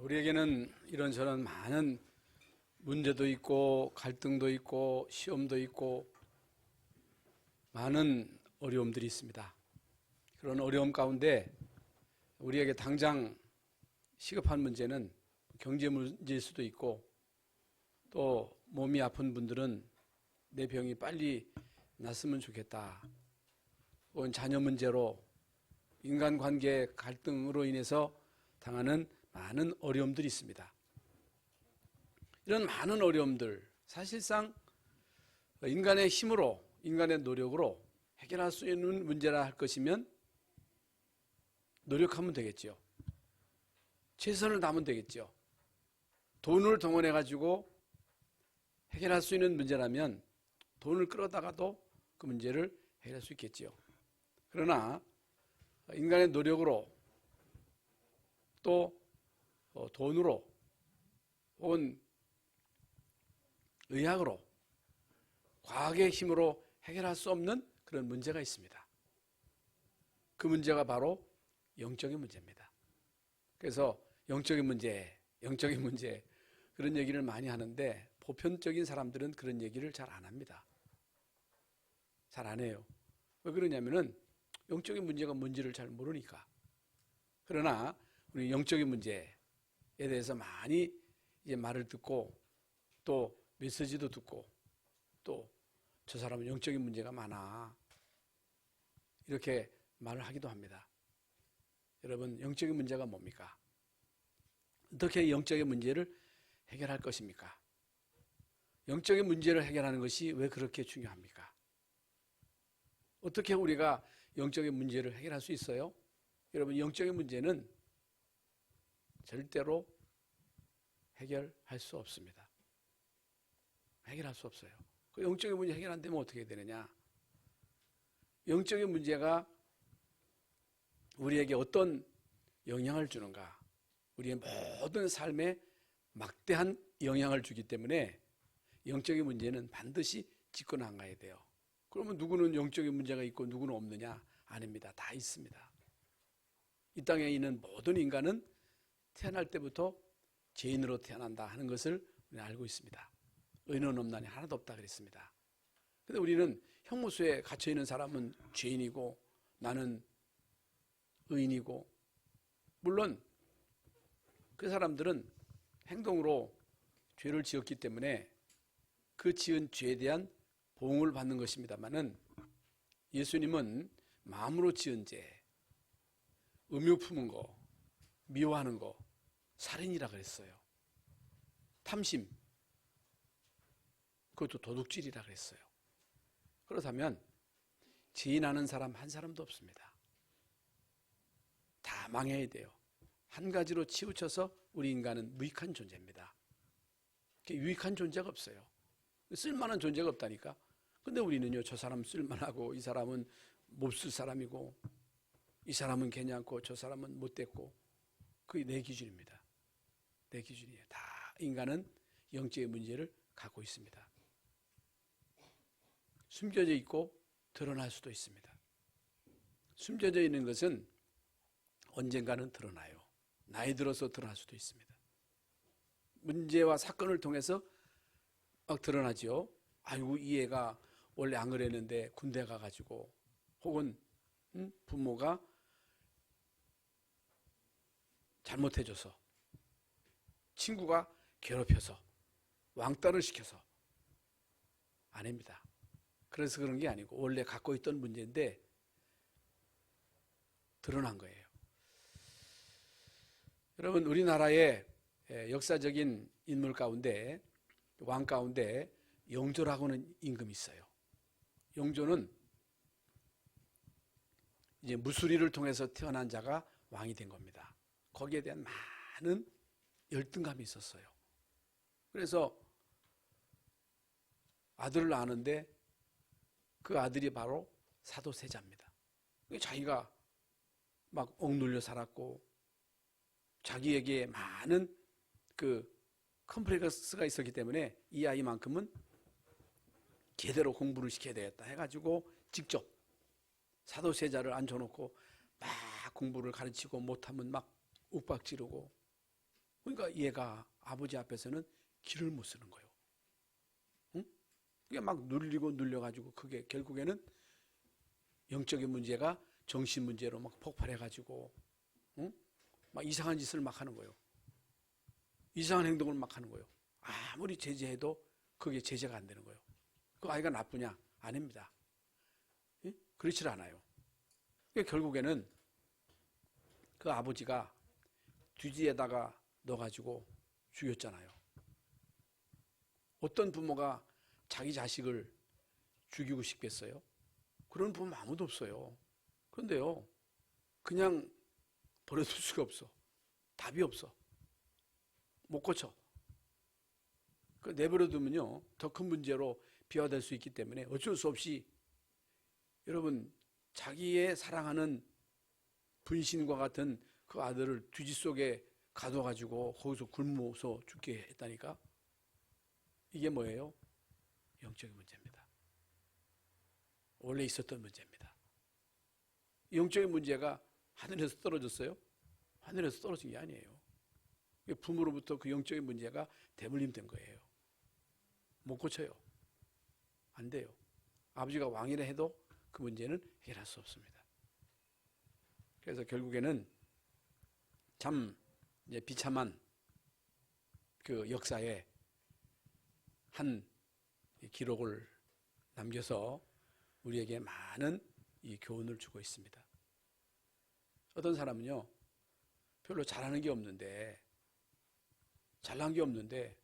우리에게는 이런저런 많은 문제도 있고 갈등도 있고 시험도 있고 많은 어려움들이 있습니다. 그런 어려움 가운데 우리에게 당장 시급한 문제는 경제 문제일 수도 있고, 또 몸이 아픈 분들은 내 병이 빨리 낫으면 좋겠다, 혹은 자녀 문제로 인간관계 갈등으로 인해서 당하는 많은 어려움들이 있습니다. 이런 많은 어려움들, 사실상 인간의 힘으로, 인간의 노력으로 해결할 수 있는 문제라 할 것이면 노력하면 되겠죠. 최선을 다하면 되겠죠. 돈을 동원해 가지고 해결할 수 있는 문제라면 돈을 끌어다가도 그 문제를 해결할 수 있겠죠. 그러나 인간의 노력으로, 또 돈으로, 혹은 의학으로, 과학의 힘으로 해결할 수 없는 그런 문제가 있습니다. 그 문제가 바로 영적인 문제입니다. 그래서 영적인 문제 그런 얘기를 많이 하는데, 보편적인 사람들은 그런 얘기를 잘 안 합니다. 잘 안 해요. 왜 그러냐면은 영적인 문제가 뭔지를 잘 모르니까. 그러나 우리 영적인 문제에 대해서 많이 이제 말을 듣고, 또 메시지도 듣고, 또 저 사람은 영적인 문제가 많아, 이렇게 말을 하기도 합니다. 여러분, 영적인 문제가 뭡니까? 어떻게 영적인 문제를 해결할 것입니까? 영적인 문제를 해결하는 것이 왜 그렇게 중요합니까? 어떻게 우리가 영적인 문제를 해결할 수 있어요? 여러분, 영적인 문제는 절대로 해결할 수 없습니다. 해결할 수 없어요. 그 영적인 문제 해결 안 되면 어떻게 되느냐? 영적인 문제가 우리에게 어떤 영향을 주는가? 우리의 모든 삶에 막대한 영향을 주기 때문에 영적인 문제는 반드시 짚고 나가야 돼요. 그러면 누구는 영적인 문제가 있고 누구는 없느냐? 아닙니다. 다 있습니다. 이 땅에 있는 모든 인간은 태어날 때부터 죄인으로 태어난다 하는 것을 우리는 알고 있습니다. 의인은 없나니 하나도 없다 그랬습니다. 그런데 우리는 형무소에 갇혀있는 사람은 죄인이고 나는 의인이고, 물론 그 사람들은 행동으로 죄를 지었기 때문에 그 지은 죄에 대한 보응을 받는 것입니다만은, 예수님은 마음으로 지은 죄, 음유 품은 거, 미워하는 거, 살인이라 그랬어요. 탐심, 그것도 도둑질이라 그랬어요. 그렇다면 죄인하는 사람 한 사람도 없습니다. 다 망해야 돼요. 한 가지로 치우쳐서 우리 인간은 무익한 존재입니다. 유익한 존재가 없어요. 쓸만한 존재가 없다니까. 근데 우리는요, 저 사람 쓸만하고, 이 사람은 몹쓸 사람이고, 이 사람은 괜찮고, 저 사람은 못됐고, 그게 내 기준입니다. 내 기준이에요. 다 인간은 영적인 문제를 갖고 있습니다. 숨겨져 있고 드러날 수도 있습니다. 숨겨져 있는 것은 언젠가는 드러나요. 나이 들어서 드러날 수도 있습니다. 문제와 사건을 통해서 막 드러나죠. 아이고, 이 애가 원래 안 그랬는데 군대 가가지고, 혹은 부모가 잘못해줘서, 친구가 괴롭혀서, 왕따를 시켜서. 아닙니다. 그래서 그런 게 아니고 원래 갖고 있던 문제인데 드러난 거예요. 여러분, 우리나라의 역사적인 인물 가운데, 왕 가운데 영조라고는 임금이 있어요. 영조는 이제 무수리를 통해서 태어난 자가 왕이 된 겁니다. 거기에 대한 많은 열등감이 있었어요. 그래서 아들을 낳았는데 그 아들이 바로 사도세자입니다. 자기가 막 억눌려 살았고, 자기에게 많은 그 컴플렉스가 있었기 때문에 이 아이만큼은 제대로 공부를 시켜야 되겠다 해가지고 직접 사도세자를 앉혀놓고 막 공부를 가르치고, 못하면 막 욱박지르고, 그러니까 얘가 아버지 앞에서는 기를 못 쓰는 거예요. 응? 이게 막 눌리고 눌려가지고 그게 결국에는 영적인 문제가 정신 문제로 막 폭발해가지고, 응? 막 이상한 짓을 막 하는 거예요. 이상한 행동을 막 하는 거예요. 아무리 제재해도 그게 제재가 안 되는 거예요. 그 아이가 나쁘냐? 아닙니다. 응? 그렇지 않아요. 그러니까 결국에는 그 아버지가 뒤지에다가 넣어가지고 죽였잖아요. 어떤 부모가 자기 자식을 죽이고 싶겠어요? 그런 부모 아무도 없어요. 그런데요, 그냥 버려둘 수가 없어. 답이 없어. 못 고쳐. 내버려두면요, 더 큰 문제로 비화될 수 있기 때문에 어쩔 수 없이 여러분, 자기의 사랑하는 분신과 같은 그 아들을 뒤지 속에 가둬가지고 거기서 굶어서 죽게 했다니까? 이게 뭐예요? 영적인 문제입니다. 원래 있었던 문제입니다. 영적인 문제가 하늘에서 떨어졌어요? 하늘에서 떨어진 게 아니에요. 부모로부터 그 영적인 문제가 대물림된 거예요. 못 고쳐요. 안 돼요. 아버지가 왕이라 해도 그 문제는 해결할 수 없습니다. 그래서 결국에는 참 이제 비참한 그 역사에 한 기록을 남겨서 우리에게 많은 이 교훈을 주고 있습니다. 어떤 사람은요, 별로 잘하는 게 없는데, 잘난 게 없는데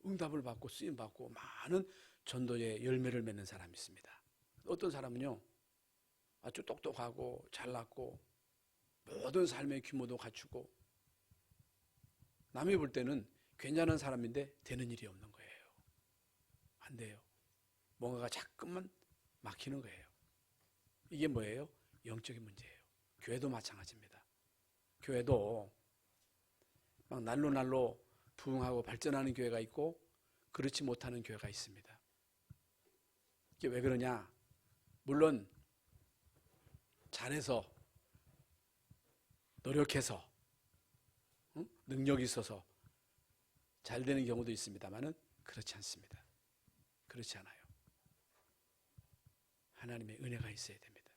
응답을 받고 쓰임 받고 많은 전도의 열매를 맺는 사람이 있습니다. 어떤 사람은요, 아주 똑똑하고 잘났고 모든 삶의 규모도 갖추고 남이 볼 때는 괜찮은 사람인데 되는 일이 없는 거예요. 안 돼요. 뭔가가 자꾸만 막히는 거예요. 이게 뭐예요? 영적인 문제예요. 교회도 마찬가지입니다. 교회도 막 날로 부흥하고 발전하는 교회가 있고 그렇지 못하는 교회가 있습니다. 이게 왜 그러냐? 물론 잘해서 노력해서 능력이 있어서 잘 되는 경우도 있습니다만은 그렇지 않습니다. 그렇지 않아요. 하나님의 은혜가 있어야 됩니다.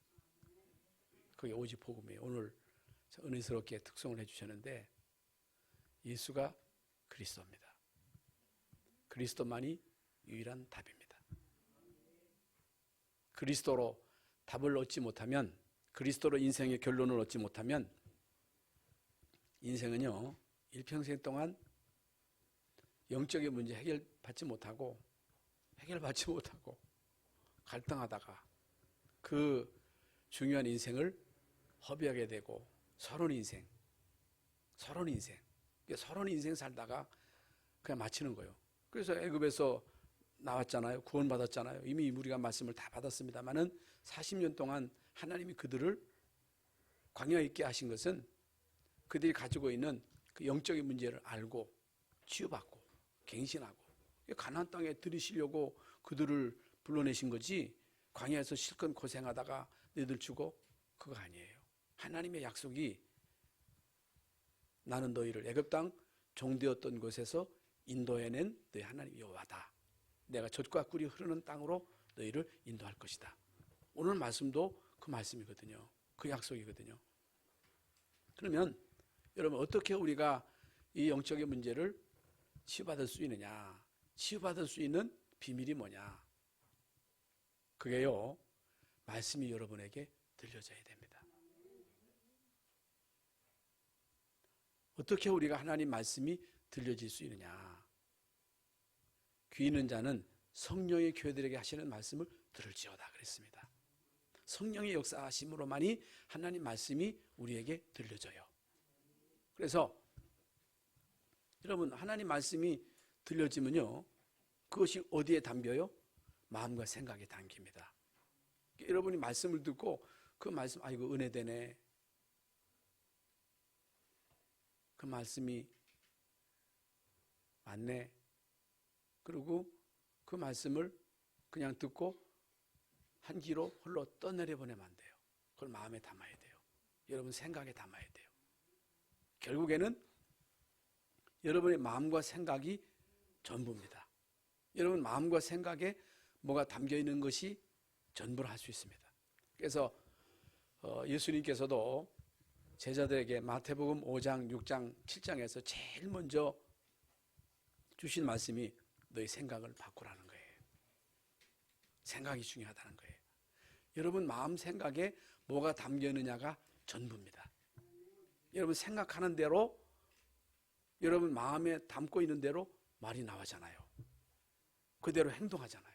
그게 오직 복음이에요. 오늘 은혜스럽게 특송을 해주셨는데 예수가 그리스도입니다. 그리스도만이 유일한 답입니다. 그리스도로 답을 얻지 못하면, 그리스도로 인생의 결론을 얻지 못하면 인생은요, 일평생 동안 영적인 문제 해결받지 못하고 갈등하다가 그 중요한 인생을 허비하게 되고 서론 인생 살다가 그냥 마치는 거예요. 그래서 애굽에서 나왔잖아요. 구원받았잖아요. 이미 우리가 말씀을 다 받았습니다만은 40년 동안 하나님이 그들을 광야에 있게 하신 것은 그들이 가지고 있는 그 영적인 문제를 알고 치유받고 갱신하고 가나안 땅에 들이시려고 그들을 불러내신 거지, 광야에서 실컷 고생하다가 너희들 주고 그거 아니에요. 하나님의 약속이 나는 너희를 애굽 땅 종되었던 곳에서 인도해낸 너희 하나님 여호와다. 내가 젖과 꿀이 흐르는 땅으로 너희를 인도할 것이다. 오늘 말씀도 그 말씀이거든요. 그 약속이거든요. 그러면 여러분, 어떻게 우리가 이 영적인 문제를 치유받을 수 있느냐? 치유받을 수 있는 비밀이 뭐냐? 그게요, 말씀이 여러분에게 들려져야 됩니다. 어떻게 우리가 하나님 말씀이 들려질 수 있느냐? 귀 있는 자는 성령의 교회들에게 하시는 말씀을 들을지어다 그랬습니다. 성령의 역사하심으로만이 하나님 말씀이 우리에게 들려져요. 그래서 여러분, 하나님 말씀이 들려지면요, 그것이 어디에 담겨요? 마음과 생각에 담깁니다. 여러분이 말씀을 듣고 그 말씀, 이거 은혜되네, 그 말씀이 맞네, 그리고 그 말씀을 그냥 듣고 한 귀로 홀로 떠내려 보내면 안 돼요. 그걸 마음에 담아야 돼요. 여러분 생각에 담아야 돼요. 결국에는 여러분의 마음과 생각이 전부입니다. 여러분 마음과 생각에 뭐가 담겨 있는 것이 전부를 할 수 있습니다. 그래서 예수님께서도 제자들에게 마태복음 5장, 6장, 7장에서 제일 먼저 주신 말씀이 너희 생각을 바꾸라는 거예요. 생각이 중요하다는 거예요. 여러분 마음 생각에 뭐가 담겨 있느냐가 전부입니다. 여러분 생각하는 대로, 여러분 마음에 담고 있는 대로 말이 나오잖아요. 그대로 행동하잖아요.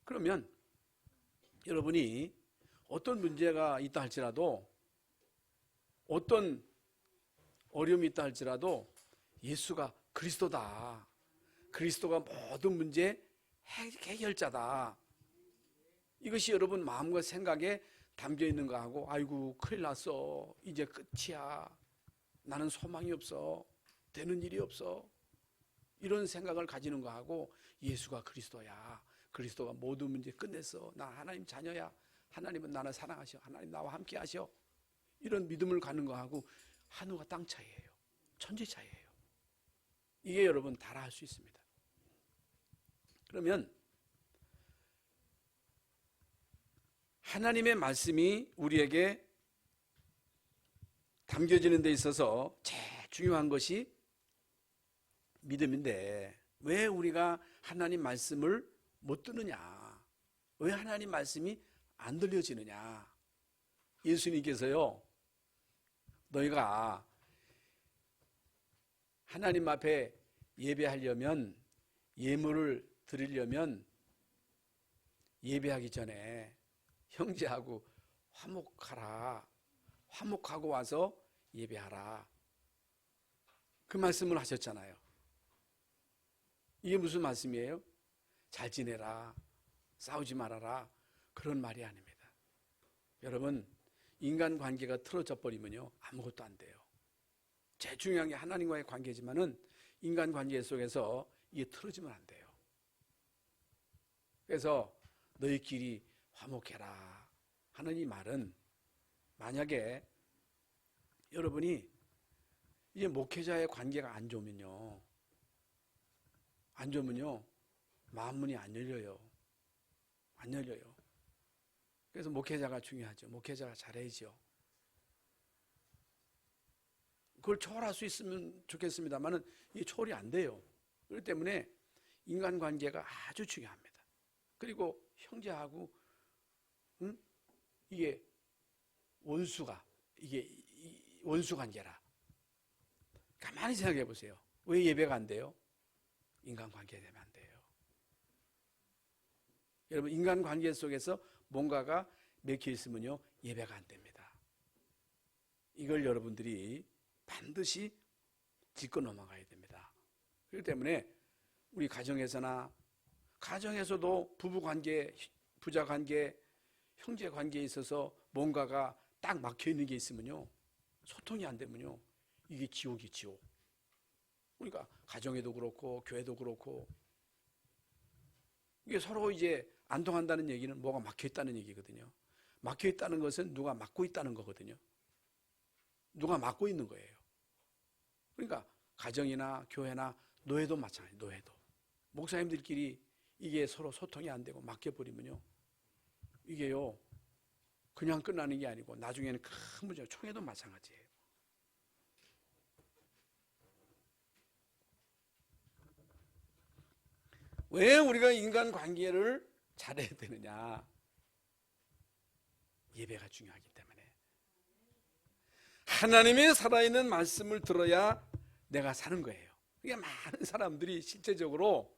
그러면 여러분이 어떤 문제가 있다 할지라도, 어떤 어려움이 있다 할지라도 예수가 그리스도다, 그리스도가 모든 문제 해결자다, 이것이 여러분 마음과 생각에 담겨 있는 거하고, 아이고 큰일 났어, 이제 끝이야, 나는 소망이 없어, 되는 일이 없어, 이런 생각을 가지는 거하고, 예수가 그리스도야, 그리스도가 모든 문제 끝냈어, 나 하나님 자녀야, 하나님은 나를 사랑하셔, 하나님 나와 함께 하셔, 이런 믿음을 갖는 거하고 하늘과 땅 차이예요. 천지 차이예요. 이게 여러분 다 할 수 있습니다. 그러면 하나님의 말씀이 우리에게 담겨지는 데 있어서 제일 중요한 것이 믿음인데, 왜 우리가 하나님 말씀을 못 듣느냐, 왜 하나님 말씀이 안 들려지느냐. 예수님께서요, 너희가 하나님 앞에 예배하려면, 예물을 드리려면 예배하기 전에 형제하고 화목하라, 화목하고 와서 예배하라, 그 말씀을 하셨잖아요. 이게 무슨 말씀이에요? 잘 지내라, 싸우지 말아라, 그런 말이 아닙니다. 여러분, 인간관계가 틀어져 버리면요 아무것도 안 돼요. 제일 중요한 게 하나님과의 관계지만은 인간관계 속에서 이게 틀어지면 안 돼요. 그래서 너희끼리 화목해라 하는 이 말은, 만약에 여러분이 이제 목회자의 관계가 안 좋으면요 마음문이 안 열려요. 안 열려요. 그래서 목회자가 중요하죠. 목회자가 잘해야죠. 그걸 초월할 수 있으면 좋겠습니다만은 이게 초월이 안 돼요. 그렇기 때문에 인간관계가 아주 중요합니다. 그리고 형제하고 이게 원수가, 이게 원수관계라. 가만히 생각해 보세요. 왜 예배가 안 돼요? 인간관계 되면 안 돼요. 여러분, 인간관계 속에서 뭔가가 맥혀 있으면요 예배가 안 됩니다. 이걸 여러분들이 반드시 짚고 넘어가야 됩니다. 그렇기 때문에 우리 가정에서도 부부관계, 부자관계, 형제관계에 있어서 뭔가가 딱 막혀 있는 게 있으면요, 소통이 안 되면요 이게 지옥이 지옥. 그러니까 가정에도 그렇고 교회도 그렇고, 이게 서로 이제 안 통한다는 얘기는 뭐가 막혀 있다는 얘기거든요. 막혀 있다는 것은 누가 막고 있다는 거거든요. 누가 막고 있는 거예요. 그러니까 가정이나 교회나 노예도 마찬가지예요. 노예도. 목사님들끼리 이게 서로 소통이 안 되고 막혀버리면요, 이게요 그냥 끝나는 게 아니고 나중에는 큰 문제가, 총회도 마찬가지예요. 왜 우리가 인간관계를 잘해야 되느냐? 예배가 중요하기 때문에. 하나님의 살아있는 말씀을 들어야 내가 사는 거예요. 그러니까 많은 사람들이 실제적으로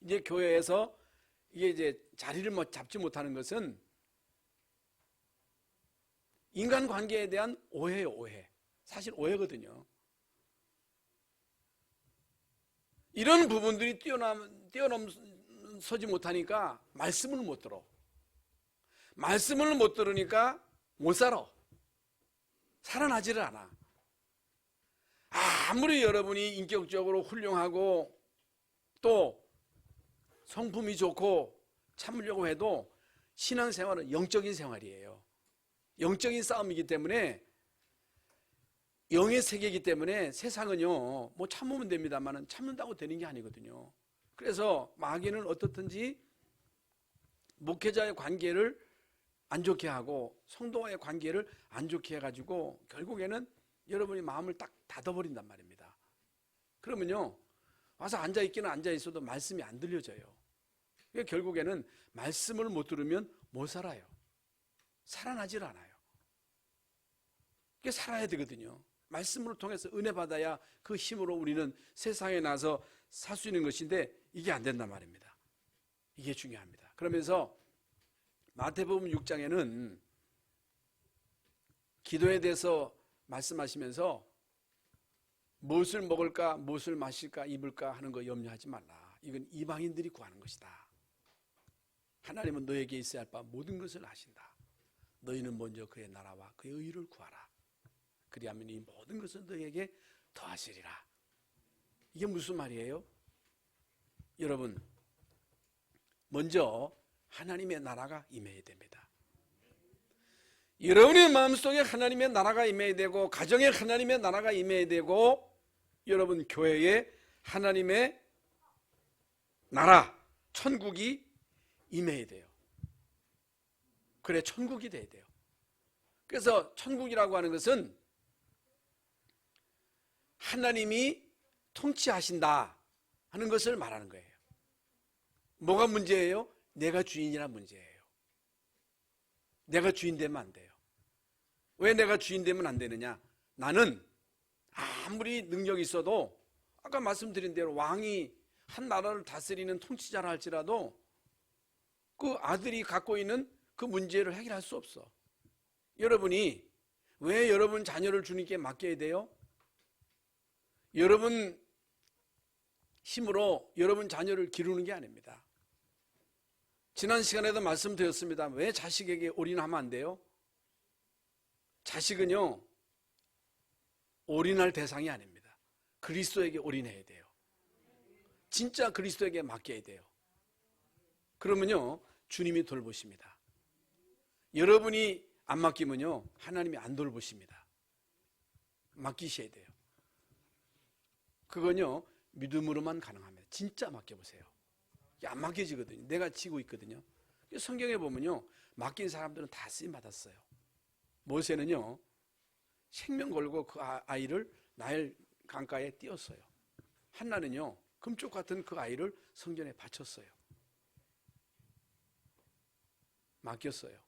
이제 교회에서 이게 이제 자리를 잡지 못하는 것은 인간관계에 대한 오해예요. 오해. 사실 오해거든요. 이런 부분들이 뛰어넘서지 못하니까 말씀을 못 들어. 말씀을 못 들으니까 못 살아. 살아나지를 않아. 아무리 여러분이 인격적으로 훌륭하고 또 성품이 좋고 참으려고 해도 신앙생활은 영적인 생활이에요. 영적인 싸움이기 때문에 영의 세계이기 때문에 세상은요, 뭐 참으면 됩니다만 참는다고 되는 게 아니거든요. 그래서 마귀는 어떻든지 목회자의 관계를 안 좋게 하고 성도와의 관계를 안 좋게 해가지고 결국에는 여러분이 마음을 딱 닫아버린단 말입니다. 그러면요, 와서 앉아있기는 앉아있어도 말씀이 안 들려져요. 그러니까 결국에는 말씀을 못 들으면 못 살아요. 살아나질 않아요. 그게 살아야 되거든요. 말씀을 통해서 은혜 받아야 그 힘으로 우리는 세상에 나서 살 수 있는 것인데 이게 안 된단 말입니다. 이게 중요합니다. 그러면서 마태복음 6장에는 기도에 대해서 말씀하시면서 무엇을 먹을까, 무엇을 마실까, 입을까 하는 거 염려하지 말라. 이건 이방인들이 구하는 것이다. 하나님은 너에게 있어야 할 바 모든 것을 아신다. 너희는 먼저 그의 나라와 그의 의를 구하라. 그리하면 이 모든 것은 너에게 더하시리라. 이게 무슨 말이에요? 여러분, 먼저 하나님의 나라가 임해야 됩니다. 여러분의 마음속에 하나님의 나라가 임해야 되고, 가정에 하나님의 나라가 임해야 되고, 여러분 교회에 하나님의 나라, 천국이 임해야 돼요. 그래 천국이 돼야 돼요. 그래서 천국이라고 하는 것은 하나님이 통치하신다 하는 것을 말하는 거예요. 뭐가 문제예요? 내가 주인이란 문제예요. 내가 주인 되면 안 돼요. 왜 내가 주인 되면 안 되느냐? 나는 아무리 능력이 있어도 아까 말씀드린 대로 왕이 한 나라를 다스리는 통치자라 할지라도 그 아들이 갖고 있는 그 문제를 해결할 수 없어. 여러분이 왜 여러분 자녀를 주님께 맡겨야 돼요? 여러분 힘으로 여러분 자녀를 기르는 게 아닙니다. 지난 시간에도 말씀드렸습니다. 왜 자식에게 올인하면 안 돼요? 자식은요, 올인할 대상이 아닙니다. 그리스도에게 올인해야 돼요. 진짜 그리스도에게 맡겨야 돼요. 그러면요, 주님이 돌보십니다. 여러분이 안 맡기면요, 하나님이 안 돌보십니다. 맡기셔야 돼요. 그건요, 믿음으로만 가능합니다. 진짜 맡겨보세요. 안 맡겨지거든요. 내가 지고 있거든요. 성경에 보면요, 맡긴 사람들은 다 쓰임 받았어요. 모세는요, 생명 걸고 그 아이를 나일 강가에 띄웠어요. 한나는요, 금쪽 같은 그 아이를 성전에 바쳤어요. 맡겼어요.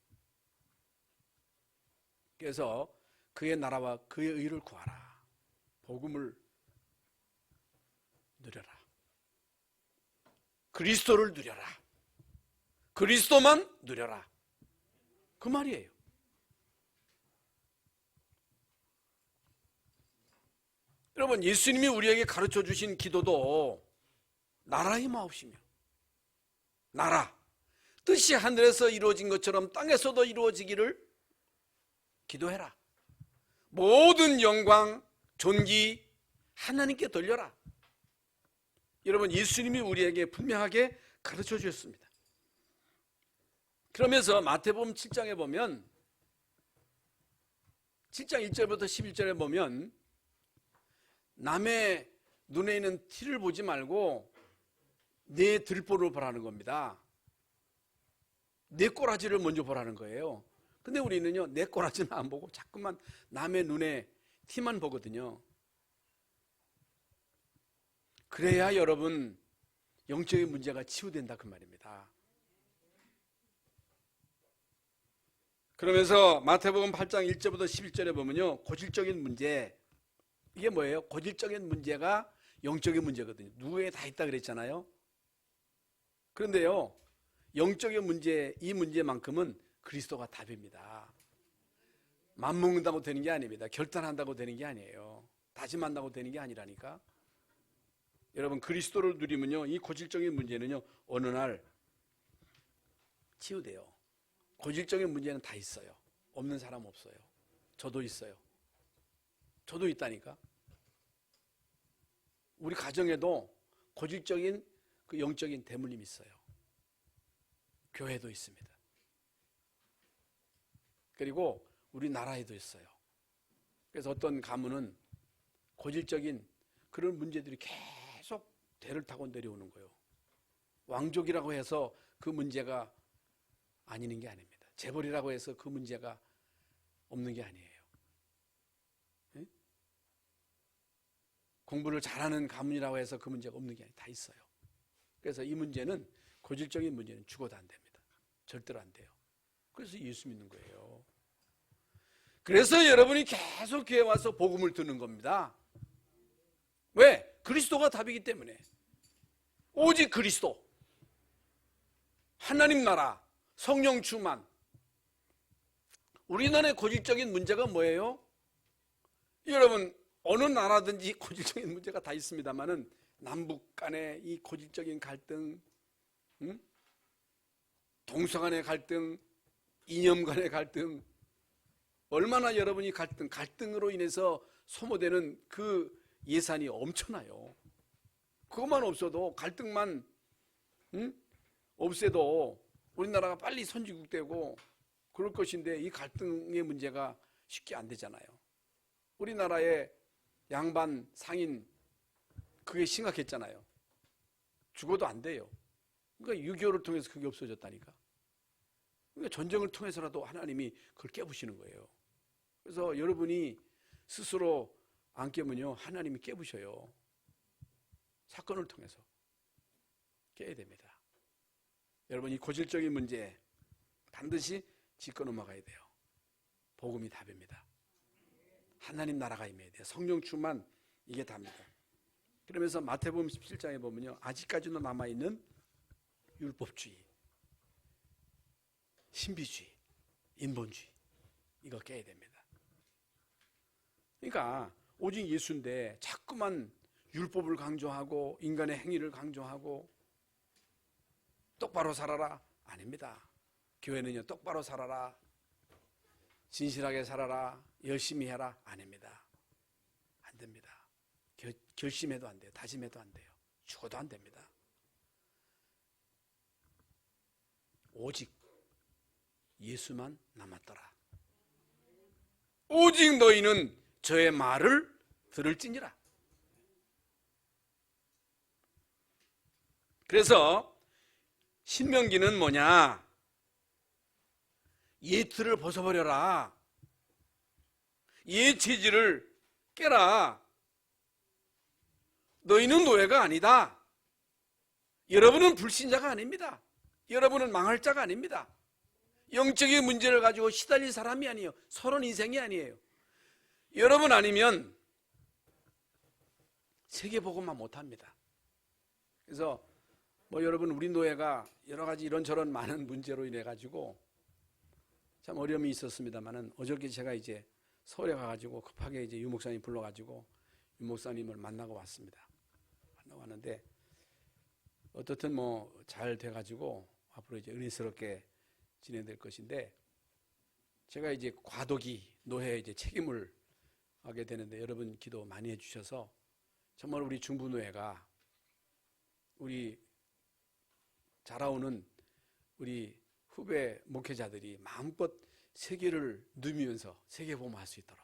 그래서 그의 나라와 그의 의를 구하라. 복음을 누려라. 그리스도를 누려라. 그리스도만 누려라. 그 말이에요. 여러분, 예수님이 우리에게 가르쳐 주신 기도도 나라의 마옵시며, 나라, 뜻이 하늘에서 이루어진 것처럼 땅에서도 이루어지기를 기도해라. 모든 영광, 존귀 하나님께 돌려라. 여러분, 예수님이 우리에게 분명하게 가르쳐 주셨습니다. 그러면서 마태복음 7장에 보면 7장 1절부터 11절에 보면 남의 눈에 있는 티를 보지 말고 내 들보를 보라는 겁니다. 내 꼬라지를 먼저 보라는 거예요. 근데 우리는요, 내 꼬라지는 안 보고 자꾸만 남의 눈에 티만 보거든요. 그래야 여러분 영적인 문제가 치유된다 그 말입니다. 그러면서 마태복음 8장 1절부터 11절에 보면요, 고질적인 문제, 이게 뭐예요? 고질적인 문제가 영적인 문제거든요. 누구에 다 있다 그랬잖아요. 그런데요, 영적인 문제, 이 문제만큼은 그리스도가 답입니다. 맘먹는다고 되는 게 아닙니다. 결단한다고 되는 게 아니에요. 다짐한다고 되는 게 아니라니까. 여러분, 그리스도를 누리면요, 이 고질적인 문제는요, 어느 날 치유돼요. 고질적인 문제는 다 있어요. 없는 사람 없어요. 저도 있어요. 저도 있다니까. 우리 가정에도 고질적인 그 영적인 대물림이 있어요. 교회도 있습니다. 그리고 우리 나라에도 있어요. 그래서 어떤 가문은 고질적인 그런 문제들이 계속 대를 타고 내려오는 거예요. 왕족이라고 해서 그 문제가 아니는 게 아닙니다. 재벌이라고 해서 그 문제가 없는 게 아니에요. 네? 공부를 잘하는 가문이라고 해서 그 문제가 없는 게 아니에요. 다 있어요. 그래서 이 문제는 고질적인 문제는 죽어도 안 됩니다. 절대로 안 돼요. 그래서 예수 믿는 거예요. 그래서 여러분이 계속 교회 와서 복음을 듣는 겁니다. 왜? 그리스도가 답이기 때문에. 오직 그리스도, 하나님 나라, 성령 충만. 우리나라의 고질적인 문제가 뭐예요? 여러분, 어느 나라든지 고질적인 문제가 다 있습니다만은 남북 간의 이 고질적인 갈등, 동서 간의 갈등, 이념 간의 갈등, 얼마나 여러분이 갈등으로 인해서 소모되는 그 예산이 엄청나요. 그것만 없어도, 갈등만 없애도 우리나라가 빨리 선진국 되고 그럴 것인데, 이 갈등의 문제가 쉽게 안 되잖아요. 우리나라의 양반, 상인, 그게 심각했잖아요. 죽어도 안 돼요. 그러니까 6.25를 통해서 그게 없어졌다니까. 그러니까 전쟁을 통해서라도 하나님이 그걸 깨부시는 거예요. 그래서 여러분이 스스로 안 깨면요, 하나님이 깨부셔요. 사건을 통해서 깨야 됩니다. 여러분, 이 고질적인 문제 반드시 짚고 넘어가야 돼요. 복음이 답입니다. 하나님 나라가 임해야 돼요. 성령 충만, 이게 답니다. 그러면서 마태복음 17장에 보면요, 아직까지도 남아있는 율법주의, 신비주의, 인본주의, 이거 깨야 됩니다. 그러니까 오직 예수인데 자꾸만 율법을 강조하고 인간의 행위를 강조하고 똑바로 살아라, 아닙니다. 교회는요, 똑바로 살아라, 진실하게 살아라, 열심히 해라, 아닙니다. 안 됩니다. 결심해도 안 돼요. 다짐해도 안 돼요. 죽어도 안 됩니다. 오직 예수만 남았더라. 오직 너희는 저의 말을 들을지니라. 그래서 신명기는 뭐냐? 옛 틀을 벗어버려라. 옛 체질을 깨라. 너희는 노예가 아니다. 여러분은 불신자가 아닙니다. 여러분은 망할 자가 아닙니다. 영적인 문제를 가지고 시달릴 사람이 아니에요. 서론 인생이 아니에요. 여러분 아니면 세계복음만 못합니다. 그래서 여러분, 우리 노예가 여러 가지 이런저런 많은 문제로 인해 가지고 참 어려움이 있었습니다만은, 어저께 제가 이제 서울에 가가지고 급하게 이제 유 목사님 불러가지고 유 목사님을 만나고 왔습니다. 만나고 왔는데 어떻든 잘 돼가지고 앞으로 이제 은혜스럽게 진행될 것인데, 제가 이제 과도기 노예 이제 책임을 하게 되는데, 여러분 기도 많이 해주셔서 정말 우리 중부 노예가, 우리 자라오는 우리 후배 목회자들이 마음껏 세계를 누비면서 세계복음할 수 있도록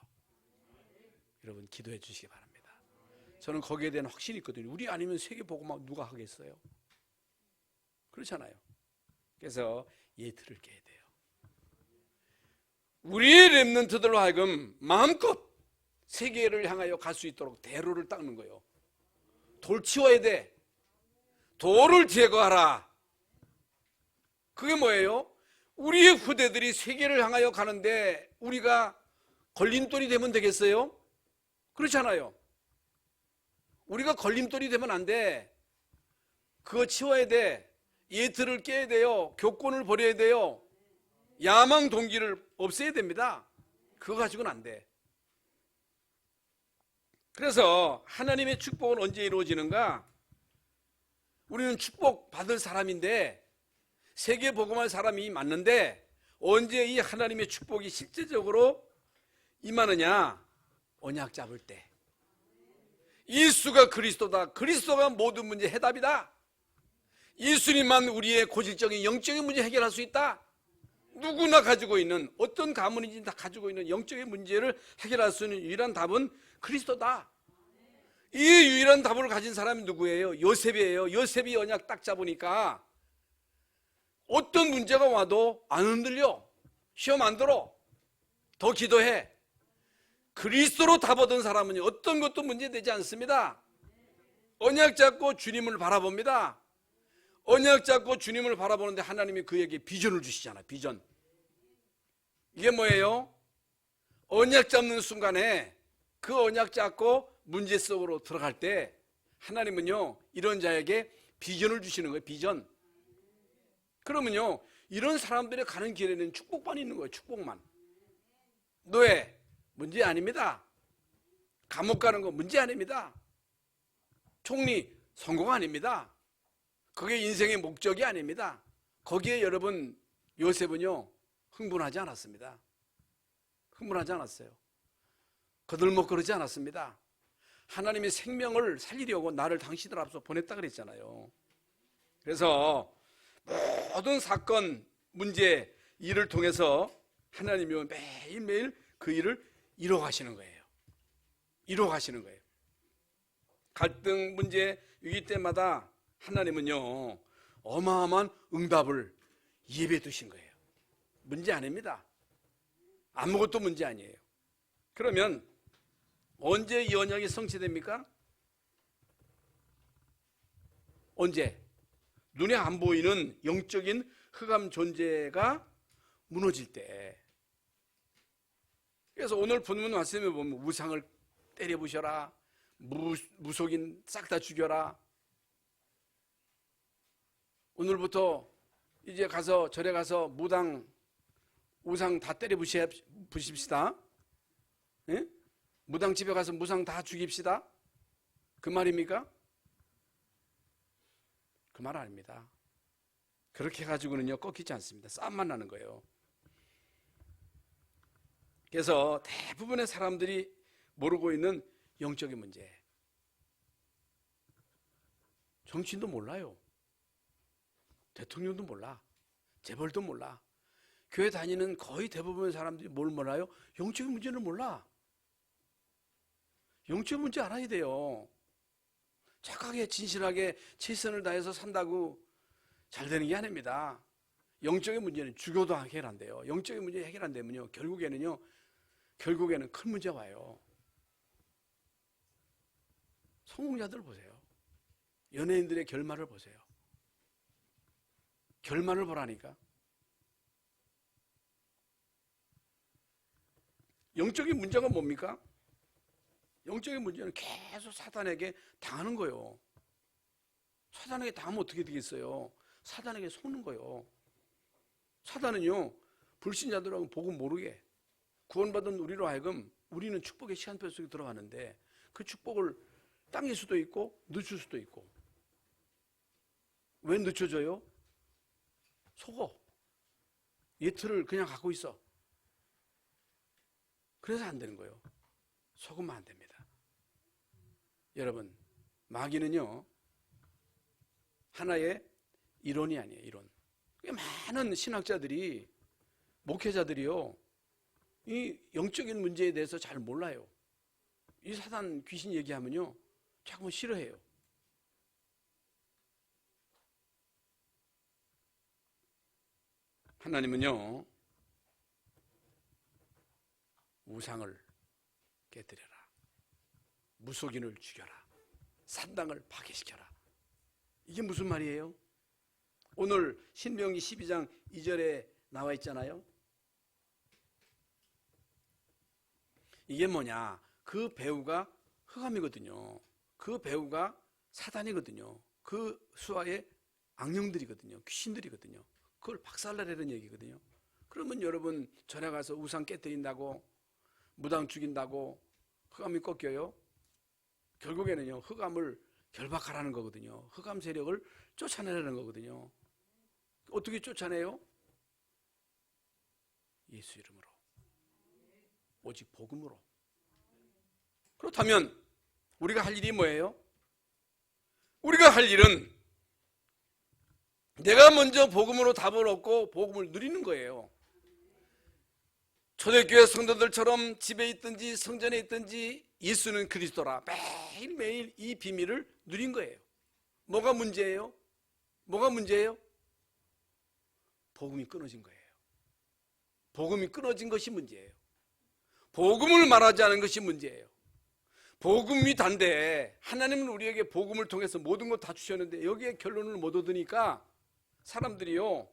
여러분 기도해 주시기 바랍니다. 저는 거기에 대한 확신이 있거든요. 우리 아니면 세계복음 누가 하겠어요? 그렇잖아요. 그래서 예틀을 깨야 돼요. 우리의 렘넌트들로 하여금 마음껏 세계를 향하여 갈 수 있도록 대로를 닦는 거예요. 돌 치워야 돼. 돌을 제거하라. 그게 뭐예요? 우리의 후대들이 세계를 향하여 가는데 우리가 걸림돌이 되면 되겠어요? 그렇잖아요. 우리가 걸림돌이 되면 안 돼. 그거 치워야 돼. 예틀을 깨야 돼요. 교권을 버려야 돼요. 야망 동기를 없애야 됩니다. 그거 가지고는 안 돼. 그래서 하나님의 축복은 언제 이루어지는가? 우리는 축복 받을 사람인데, 세계 복음할 사람이 맞는데, 언제 이 하나님의 축복이 실제적으로 임하느냐? 언약 잡을 때. 예수가 그리스도다. 그리스도가 모든 문제 해답이다. 예수님만 우리의 고질적인 영적인 문제 해결할 수 있다. 누구나 가지고 있는, 어떤 가문이든 다 가지고 있는 영적인 문제를 해결할 수 있는 유일한 답은 그리스도다. 이 유일한 답을 가진 사람이 누구예요? 요셉이에요. 요셉이 언약 딱 잡으니까 어떤 문제가 와도 안 흔들려. 시험 안 들어. 더 기도해. 그리스도로 답 얻은 사람은 어떤 것도 문제되지 않습니다. 언약 잡고 주님을 바라봅니다. 언약 잡고 주님을 바라보는데 하나님이 그에게 비전을 주시잖아요. 비전. 이게 뭐예요? 언약 잡는 순간에 그 언약 잡고 문제 속으로 들어갈 때 하나님은요, 이런 자에게 비전을 주시는 거예요. 비전. 그러면요, 이런 사람들이 가는 길에는 축복만 있는 거예요. 축복만. 노예 문제 아닙니다. 감옥 가는 거 문제 아닙니다. 총리 성공 아닙니다. 그게 인생의 목적이 아닙니다. 거기에 여러분, 요셉은요 흥분하지 않았습니다. 흥분하지 않았어요. 거들먹 그러지 않았습니다. 하나님의 생명을 살리려고 나를 당신들 앞서 보냈다 그랬잖아요. 그래서 모든 사건, 문제, 일을 통해서 하나님이 매일매일 그 일을 이뤄가시는 거예요. 이뤄가시는 거예요. 갈등, 문제, 위기 때마다 하나님은요 어마어마한 응답을 예배해 두신 거예요. 문제 아닙니다. 아무것도 문제 아니에요. 그러면 언제 이 언약이 성취됩니까? 언제? 눈에 안 보이는 영적인 흑암 존재가 무너질 때. 그래서 오늘 본문 말씀에 보면 우상을 때려부셔라, 무속인 싹 다 죽여라. 오늘부터 이제 가서 절에 가서 무당, 우상 다 때려부십시다. 예? 무당 집에 가서 무상 다 죽입시다. 그 말입니까? 그 말 아닙니다. 그렇게 해가지고는요 꺾이지 않습니다. 싸움만 나는 거예요. 그래서 대부분의 사람들이 모르고 있는 영적인 문제. 정치인도 몰라요. 대통령도 몰라. 재벌도 몰라. 교회 다니는 거의 대부분의 사람들이 뭘 몰라요? 영적인 문제를 몰라. 영적인 문제 알아야 돼요. 착하게 진실하게 최선을 다해서 산다고 잘 되는 게 아닙니다. 영적인 문제는 죽여도 해결 안 돼요. 영적인 문제 해결 안 되면요 결국에는 큰 문제가 와요. 성공자들 보세요. 연예인들의 결말을 보세요. 결말을 보라니까. 영적인 문제가 뭡니까? 영적인 문제는 계속 사단에게 당하는 거예요. 사단에게 당하면 어떻게 되겠어요? 사단에게 속는 거예요. 사단은요 불신자들하고 복음 모르게 구원받은 우리로 하여금 우리는 축복의 시간표 속에 들어가는데 그 축복을 당길 수도 있고 늦출 수도 있고. 왜 늦춰져요? 속어. 예틀을 그냥 갖고 있어. 그래서 안 되는 거예요. 속으면 안 됩니다. 여러분, 마귀는요 하나의 이론이 아니에요. 이론. 많은 신학자들이, 목회자들이요 이 영적인 문제에 대해서 잘 몰라요. 이 사단 귀신 얘기하면요 자꾸 싫어해요. 하나님은요 우상을 깨뜨려라, 무속인을 죽여라, 산당을 파괴시켜라. 이게 무슨 말이에요? 오늘 신명기 12장 2절에 나와 있잖아요. 이게 뭐냐? 그 배우가 흑암이거든요. 그 배우가 사단이거든요. 그 수하의 악령들이거든요. 귀신들이거든요. 그걸 박살내라는 얘기거든요. 그러면 여러분 전에 가서 우상 깨뜨린다고, 무당 죽인다고 흑암이 꺾여요? 결국에는요 흑암을 결박하라는 거거든요. 흑암 세력을 쫓아내라는 거거든요. 어떻게 쫓아내요? 예수 이름으로, 오직 복음으로. 그렇다면 우리가 할 일이 뭐예요? 우리가 할 일은 내가 먼저 복음으로 답을 얻고 복음을 누리는 거예요. 초대교회 성도들처럼 집에 있든지 성전에 있든지 예수는 그리스도라 매일매일 이 비밀을 누린 거예요. 뭐가 문제예요? 뭐가 문제예요? 복음이 끊어진 거예요. 복음이 끊어진 것이 문제예요. 복음을 말하지 않은 것이 문제예요. 복음이 단데 하나님은 우리에게 복음을 통해서 모든 것 다 주셨는데 여기에 결론을 못 얻으니까 사람들이요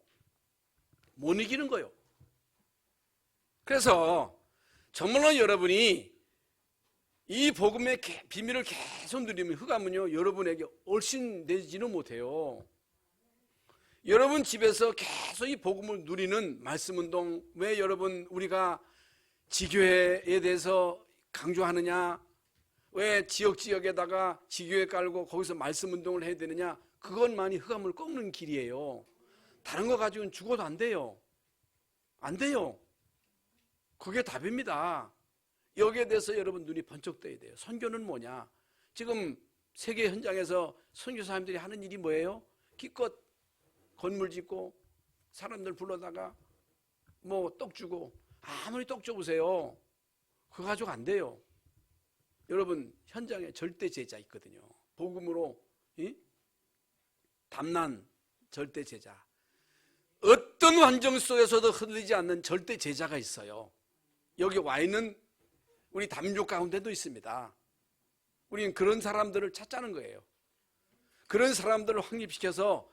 못 이기는 거예요. 그래서 정말로 여러분이 이 복음의 비밀을 계속 누리면 흑암은요 여러분에게 얼씬되지는 못해요. 여러분 집에서 계속 이 복음을 누리는 말씀운동, 왜 여러분 우리가 지교회에 대해서 강조하느냐, 왜 지역에다가 지교회 깔고 거기서 말씀운동을 해야 되느냐, 그것만이 흑암을 꺾는 길이에요. 다른 거 가지고는 죽어도 안 돼요. 안 돼요. 그게 답입니다. 여기에 대해서 여러분 눈이 번쩍 떠야 돼요. 선교는 뭐냐? 지금 세계 현장에서 선교사님들이 하는 일이 뭐예요? 기껏 건물 짓고 사람들 불러다가 뭐 떡 주고, 아무리 떡 줘보세요. 그거 가지고 안 돼요. 여러분 현장에 절대 제자 있거든요. 복음으로 담난 절대 제자, 어떤 환경 속에서도 흔들리지 않는 절대 제자가 있어요. 여기 와 있는 우리 담족 가운데도 있습니다. 우리는 그런 사람들을 찾자는 거예요. 그런 사람들을 확립시켜서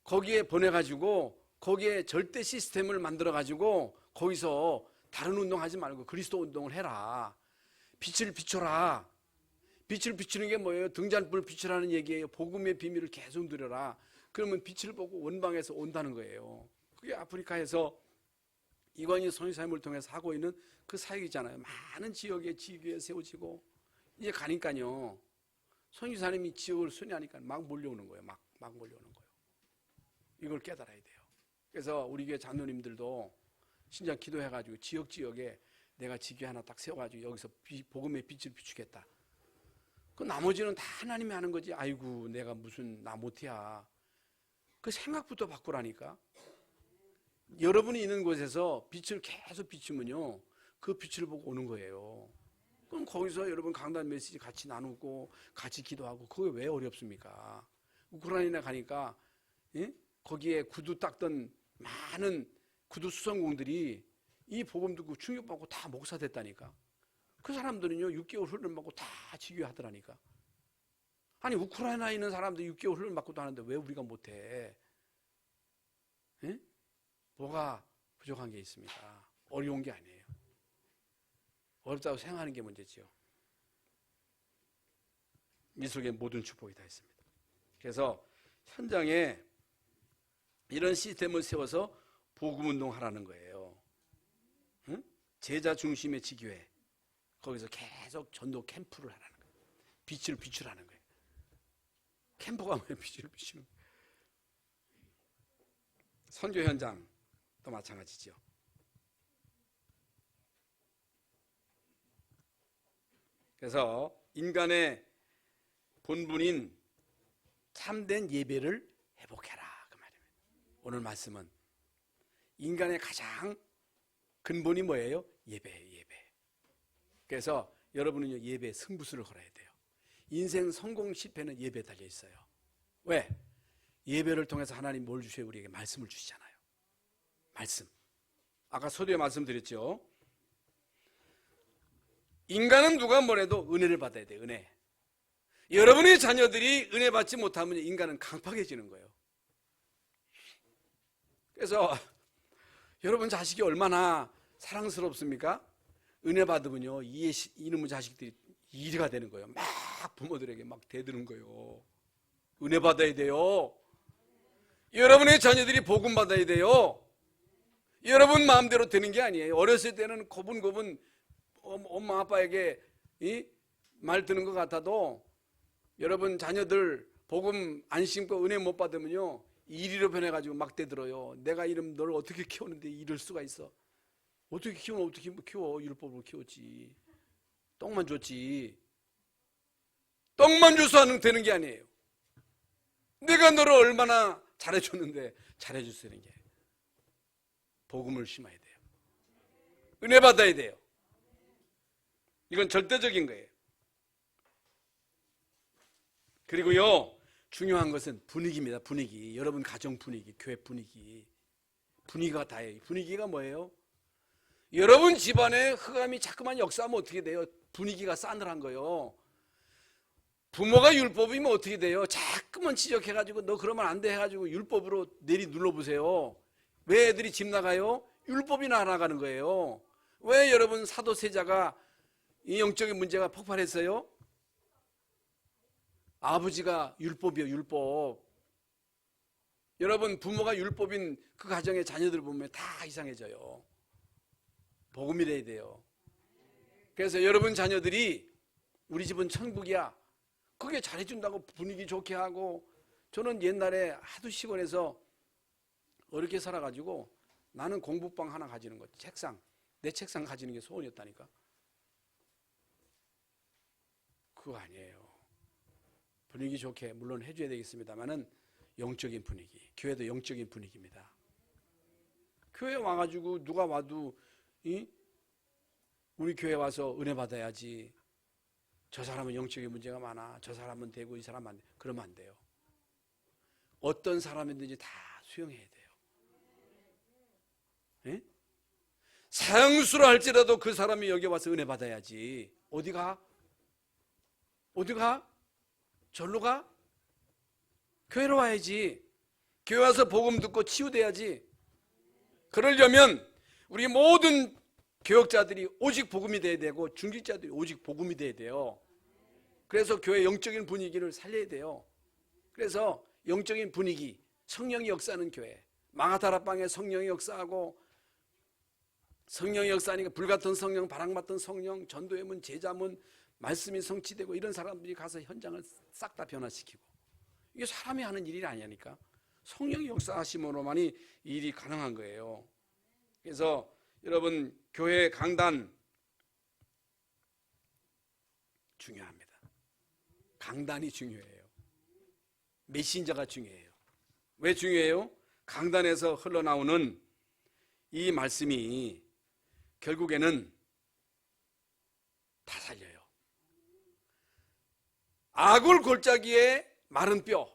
거기에 보내가지고 거기에 절대 시스템을 만들어가지고 거기서 다른 운동하지 말고 그리스도 운동을 해라. 빛을 비춰라. 빛을 비추는 게 뭐예요? 등잔불 비추라는 얘기예요. 복음의 비밀을 계속 누려라. 그러면 빛을 보고 원방에서 온다는 거예요. 그게 아프리카에서 이관희 선교사님을 통해서 하고 있는 그 사역이잖아요. 많은 지역에 지교에 세워지고 이제 가니까요 선교사님이 지역을 순회하니까 막 몰려오는 거예요. 막 몰려오는 거예요. 이걸 깨달아야 돼요. 그래서 우리 교회 장로님들도 진짜 기도해가지고 지역에 내가 지교회 하나 딱 세워가지고 여기서 복음의 빛을 비추겠다. 그 나머지는 다 하나님이 하는 거지. 아이고 내가 무슨 나 못해야. 그 생각부터 바꾸라니까. 여러분이 있는 곳에서 빛을 계속 비추면요 그 빛을 보고 오는 거예요. 그럼 거기서 여러분 강단 메시지 같이 나누고 같이 기도하고 그게 왜 어렵습니까? 우크라이나 가니까 거기에 구두 닦던 많은 구두 수성공들이 이 복음 듣고 충격받고 다 목사 됐다니까. 그 사람들은요 6개월 훈련 받고 다 지교하더라니까. 아니 우크라이나에 있는 사람들 6개월 훈련 받고도 하는데 왜 우리가 못해? 뭐가 부족한 게 있습니까? 어려운 게 아니에요. 어렵다고 생각하는 게 문제지요. 이 속에 모든 축복이 다 있습니다. 그래서 현장에 이런 시스템을 세워서 복음운동하라는 거예요. 제자 중심의 지교회, 거기서 계속 전도 캠프를 하라는 거예요. 빛을 비추라는 거예요. 캠프가 뭐예요? 빛을 비추는 거예요. 선교 현장도 마찬가지죠. 그래서 인간의 본분인 참된 예배를 회복해라 그 말입니다. 오늘 말씀은 인간의 가장 근본이 뭐예요? 예배예요. 예배. 그래서 여러분은요 예배에 승부수를 걸어야 돼요. 인생 성공 실패는 예배에 달려 있어요. 왜? 예배를 통해서 하나님 뭘 주셔요? 우리에게 말씀을 주시잖아요. 말씀. 아까 서두에 말씀드렸죠. 인간은 누가 뭐래도 은혜를 받아야 돼요. 은혜. 여러분의 자녀들이 은혜 받지 못하면 인간은 강팍해지는 거예요. 그래서 여러분 자식이 얼마나 사랑스럽습니까? 은혜 받으면요 이놈의 자식들이 이리가 되는 거예요. 막 부모들에게 막 대드는 거예요. 은혜 받아야 돼요. 여러분의 자녀들이 복음 받아야 돼요. 여러분 마음대로 되는 게 아니에요. 어렸을 때는 고분고분 엄마 아빠에게 말 듣는 것 같아도 여러분 자녀들 복음 안 심고 은혜 못 받으면요 이리로 변해가지고 막 대들어요. 내가 이름 너를 어떻게 키웠는데 이럴 수가 있어. 어떻게 키우면 어떻게 키워. 율법으로 키웠지. 떡만 줬지. 떡만 줘서 되는 게 아니에요. 내가 너를 얼마나 잘해줬는데 잘해줄 수 있는 게 복음을 심어야 돼요. 은혜 받아야 돼요. 이건 절대적인 거예요. 그리고요, 중요한 것은 분위기입니다. 분위기. 여러분 가정 분위기, 교회 분위기. 분위기가 다예요. 분위기가 뭐예요? 여러분 집안에 흑암이 자꾸만 역사하면 어떻게 돼요? 분위기가 싸늘한 거예요. 부모가 율법이면 어떻게 돼요? 자꾸만 지적해가지고 너 그러면 안 돼 해가지고 율법으로 내리 눌러보세요. 왜 애들이 집 나가요? 율법이 나가는 거예요. 왜 여러분 사도세자가 이 영적인 문제가 폭발했어요? 아버지가 율법이요, 율법. 여러분 부모가 율법인 그 가정의 자녀들 보면 다 이상해져요. 복음이래야 돼요. 그래서 여러분 자녀들이 우리 집은 천국이야, 그게 잘해준다고 분위기 좋게 하고. 저는 옛날에 하도 시골에서 어렵게 살아가지고 나는 공부방 하나 가지는 거, 책상, 내 책상 가지는 게 소원이었다니까. 그거 아니에요. 분위기 좋게 물론 해줘야 되겠습니다만은 영적인 분위기, 교회도 영적인 분위기입니다. 교회 와가지고 누가 와도 우리 교회 와서 은혜 받아야지, 저 사람은 영적인 문제가 많아, 저 사람은 되고 이 사람은 안 돼, 그러면 안 돼요. 어떤 사람이든지 다 수용해야 돼요. 예? 사형수로 할지라도 그 사람이 여기 와서 은혜 받아야지. 어디 가? 어디 가? 절로 가? 교회로 와야지. 교회 와서 복음 듣고 치유돼야지. 그러려면 우리 모든 교역자들이 오직 복음이 돼야 되고 중직자들이 오직 복음이 돼야 돼요. 그래서 교회 영적인 분위기를 살려야 돼요. 그래서 영적인 분위기, 성령이 역사하는 교회, 마가다락방에 성령이 역사하고, 성령이 역사하니까 불같은 성령, 바람같은 성령, 전도의 문, 제자문, 말씀이 성취되고, 이런 사람들이 가서 현장을 싹 다 변화시키고. 이게 사람이 하는 일이 아니니까 성령이 역사하심으로만이 이 일이 가능한 거예요. 그래서 여러분 교회 강단 중요합니다. 강단이 중요해요. 메신저가 중요해요. 왜 중요해요? 강단에서 흘러나오는 이 말씀이 결국에는 다 살려요. 아굴 골짜기에 마른 뼈.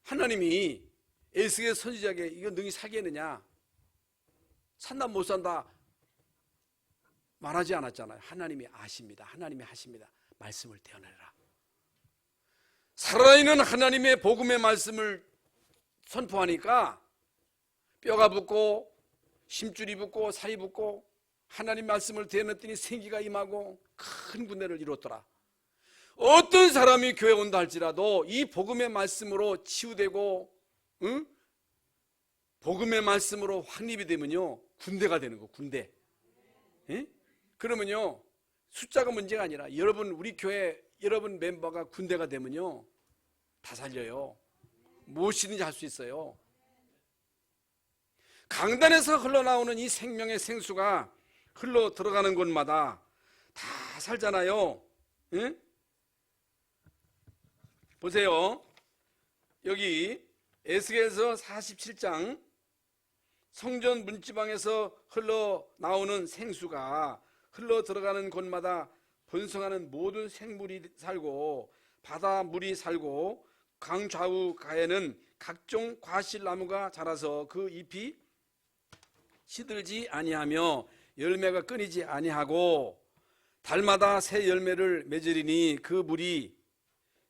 하나님이 에스겔 선지자에게 이거 능히 살겠느냐, 산다 못 산다 말하지 않았잖아요. 하나님이 아십니다. 하나님이 하십니다. 말씀을 태어내라. 살아있는 하나님의 복음의 말씀을 선포하니까 뼈가 붙고 심줄이 붙고 살이 붙고 하나님 말씀을 대어냈더니 생기가 임하고 큰 군대를 이뤘더라. 어떤 사람이 교회 온다 할지라도 이 복음의 말씀으로 치유되고 복음의 말씀으로 확립이 되면요 군대가 되는 거, 군대. 예? 그러면요 숫자가 문제가 아니라 여러분, 우리 교회 여러분 멤버가 군대가 되면요 다 살려요. 무엇이든지 할 수 있어요. 강단에서 흘러나오는 이 생명의 생수가 흘러 들어가는 곳마다 다 살잖아요. 예? 보세요. 여기 에스겔서 47장 성전 문지방에서 흘러나오는 생수가 흘러 들어가는 곳마다 번성하는 모든 생물이 살고 바다 물이 살고 강 좌우 가에는 각종 과실나무가 자라서 그 잎이 시들지 아니하며 열매가 끊이지 아니하고 달마다 새 열매를 맺으리니 그 물이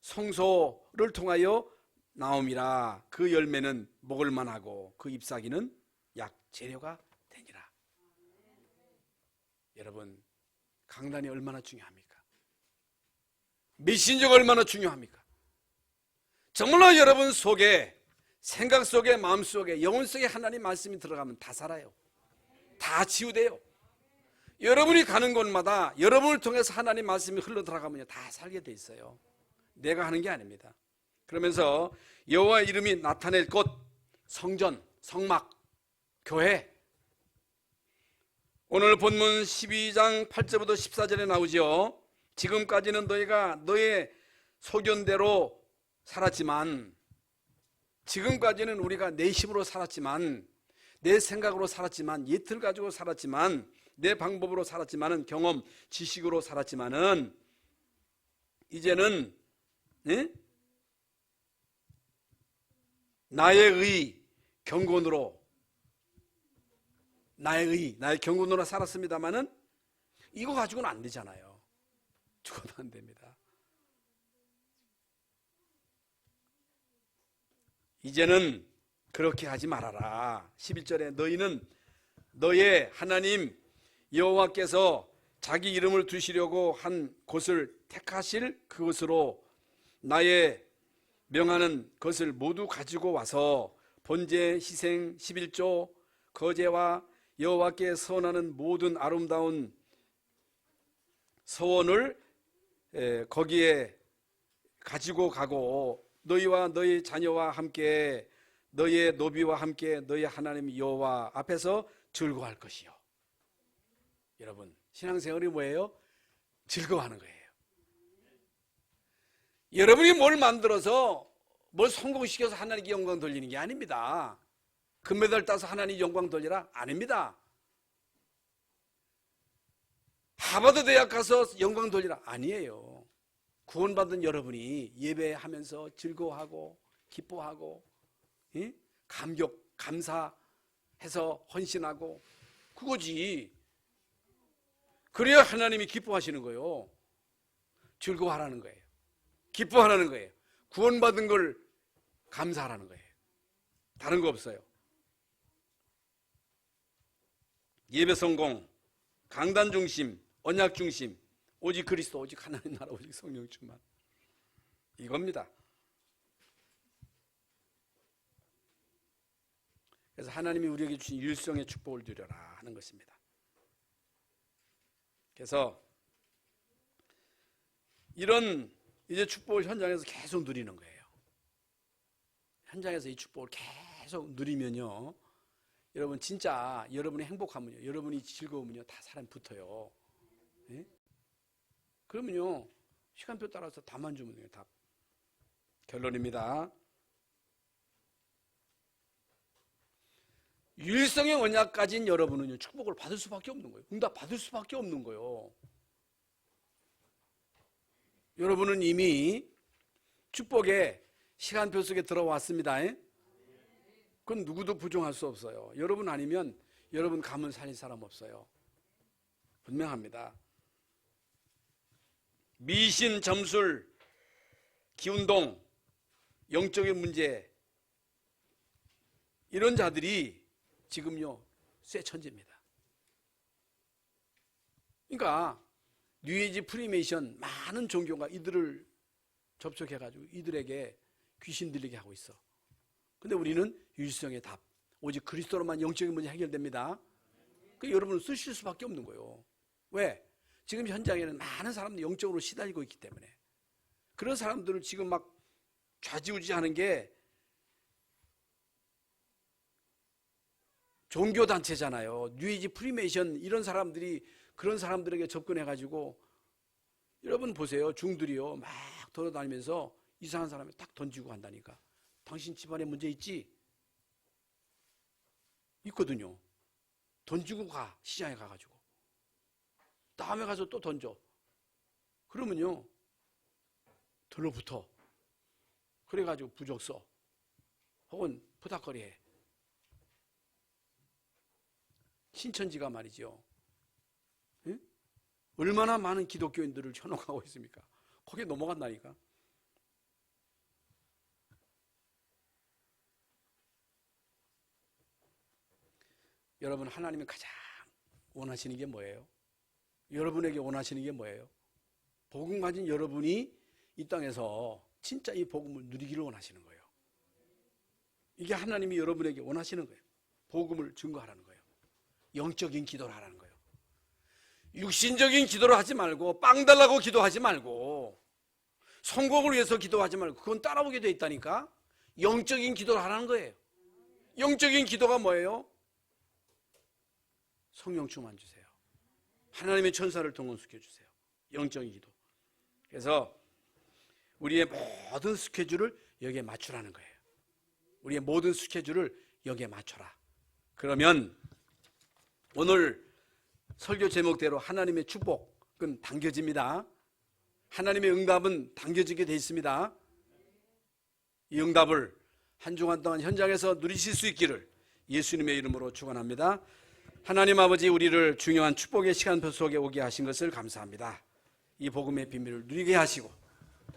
성소를 통하여 나옴이라. 그 열매는 먹을 만하고 그 잎사귀는 약 재료가 되니라. 여러분 강단이 얼마나 중요합니까? 메신저가 얼마나 중요합니까? 정말로 여러분 속에, 생각 속에, 마음 속에, 영혼 속에 하나님 말씀이 들어가면 다 살아요. 다 치유돼요. 여러분이 가는 곳마다 여러분을 통해서 하나님 말씀이 흘러 들어가면 다 살게 돼 있어요. 내가 하는 게 아닙니다. 그러면서 여호와 이름이 나타낼 곳, 성전, 성막, 교회. 오늘 본문 12장 8절부터 14절에 나오죠. 지금까지는 너희가 너의 소견대로 살았지만, 지금까지는 우리가 내 힘으로 살았지만, 내 생각으로 살았지만, 예틀 가지고 살았지만, 내 방법으로 살았지만은, 경험, 지식으로 살았지만은, 이제는 네? 나의 경건으로 나의 경건으로 살았습니다마는 이거 가지고는 안 되잖아요. 죽어도 안 됩니다. 이제는 그렇게 하지 말아라. 11절에 너희는 너의 하나님 여호와께서 자기 이름을 두시려고 한 곳을 택하실 그곳으로 나의 명하는 것을 모두 가지고 와서 번제, 희생, 11조, 거제와 여호와께 서원하는 모든 아름다운 서원을 거기에 가지고 가고 너희와 너희 자녀와 함께 너희의 노비와 함께 너희 하나님 여호와 앞에서 즐거워할 것이요. 여러분, 신앙생활이 뭐예요? 즐거워하는 거예요. 여러분이 뭘 만들어서 뭘 성공시켜서 하나님께 영광 돌리는 게 아닙니다. 금메달 따서 하나님 영광 돌리라? 아닙니다. 하버드 대학 가서 영광 돌리라? 아니에요. 구원받은 여러분이 예배하면서 즐거워하고 기뻐하고 감격, 감사해서 헌신하고 그거지. 그래야 하나님이 기뻐하시는 거예요. 즐거워하라는 거예요. 기뻐하라는 거예요. 구원받은 걸 감사하라는 거예요. 다른 거 없어요. 예배 성공, 강단 중심, 언약 중심, 오직 그리스도, 오직 하나님 나라, 오직 성령 충만. 이겁니다. 그래서 하나님이 우리에게 주신 일성의 축복을 누려라 하는 것입니다. 그래서 이런 이제 축복을 현장에서 계속 누리는 거예요. 현장에서 이 축복을 계속 누리면요, 여러분 진짜 여러분이 행복하면요, 여러분이 즐거우면요, 다 사람 붙어요. 예? 그러면요 시간표 따라서 답만 주면 돼요. 답. 결론입니다. 유일성의 언약 가진 여러분은요 축복을 받을 수밖에 없는 거예요. 응답 받을 수밖에 없는 거예요. 여러분은 이미 축복의 시간표 속에 들어왔습니다. 그건 누구도 부정할 수 없어요. 여러분 아니면 여러분 가문 살릴 사람 없어요. 분명합니다. 미신, 점술, 기운동, 영적인 문제 이런 자들이 지금요 쇠천지입니다. 그러니까 뉴에이지 프리메이션 많은 종교가 이들을 접촉해가지고 이들에게 귀신 들리게 하고 있어. 근데 우리는 유일성의 답, 오직 그리스도로만 영적인 문제 해결됩니다. 그러니까 여러분은 쓰실 수밖에 없는 거예요. 왜? 지금 현장에는 많은 사람들이 영적으로 시달리고 있기 때문에. 그런 사람들을 지금 막 좌지우지하는 게 종교단체잖아요. 뉴에이지 프리메이션 이런 사람들이 그런 사람들에게 접근해가지고 여러분 보세요. 중들이요 막 돌아다니면서 이상한 사람을 딱 던지고 간다니까. 당신 집안에 문제 있지? 있거든요. 던지고 가. 시장에 가가지고 다음에 가서 또 던져. 그러면요 들러붙어. 그래가지고 부적 써. 혹은 부탁거리해. 신천지가 말이죠. 예? 얼마나 많은 기독교인들을 현혹하고 있습니까? 거기에 넘어간다니까. 여러분 하나님이 가장 원하시는 게 뭐예요? 여러분에게 원하시는 게 뭐예요? 복음 가진 여러분이 이 땅에서 진짜 이 복음을 누리기를 원하시는 거예요. 이게 하나님이 여러분에게 원하시는 거예요. 복음을 증거하라는 거예요. 영적인 기도를 하라는 거예요. 육신적인 기도를 하지 말고 빵 달라고 기도하지 말고 성공을 위해서 기도하지 말고 그건 따라오게 돼 있다니까. 영적인 기도를 하라는 거예요. 영적인 기도가 뭐예요? 성령 충만 주세요. 하나님의 천사를 동원시켜 주세요. 영적인 기도. 그래서 우리의 모든 스케줄을 여기에 맞추라는 거예요. 우리의 모든 스케줄을 여기에 맞춰라. 그러면 오늘 설교 제목대로 하나님의 축복은 당겨집니다. 하나님의 응답은 당겨지게 돼 있습니다. 이 응답을 한 주간 동안 현장에서 누리실 수 있기를 예수님의 이름으로 축원합니다. 하나님 아버지, 우리를 중요한 축복의 시간표 속에 오게 하신 것을 감사합니다. 이 복음의 비밀을 누리게 하시고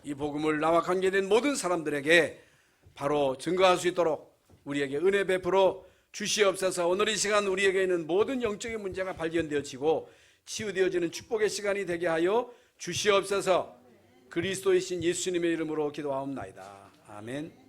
이 복음을 나와 관계된 모든 사람들에게 바로 증거할 수 있도록 우리에게 은혜 베풀어 주시옵소서. 오늘 이 시간 우리에게 있는 모든 영적인 문제가 발견되어지고 치유되어지는 축복의 시간이 되게 하여 주시옵소서. 그리스도이신 예수님의 이름으로 기도하옵나이다. 아멘.